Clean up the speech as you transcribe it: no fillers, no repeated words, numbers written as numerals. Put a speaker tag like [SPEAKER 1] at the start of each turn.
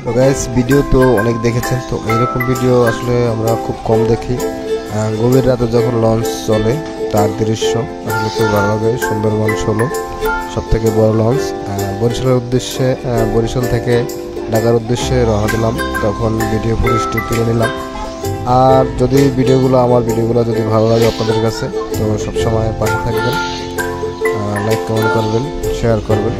[SPEAKER 1] তো guys video তো অনেক দেখেছেন, তো এইরকম ভিডিও আসলে আমরা খুব কম দেখি। গভীর রাতে যখন লঞ্চ চলে তার দৃশ্য আসলে খুব ভালো লাগে। সুন্দরবন 16 সব থেকে বড় লঞ্চ বরিশালের উদ্দেশ্যে, বরিশাল থেকে ঢাকার উদ্দেশ্যে রওনা দিলাম, তখন ভিডিও ফুটেজটি তুলে নিলাম। আর যদি আমার ভিডিওগুলো যদি ভালো লাগে আপনাদের কাছে, তো সবসময় পাশে থাকবেন, লাইক কমেন্ট করবেন, শেয়ার করবেন।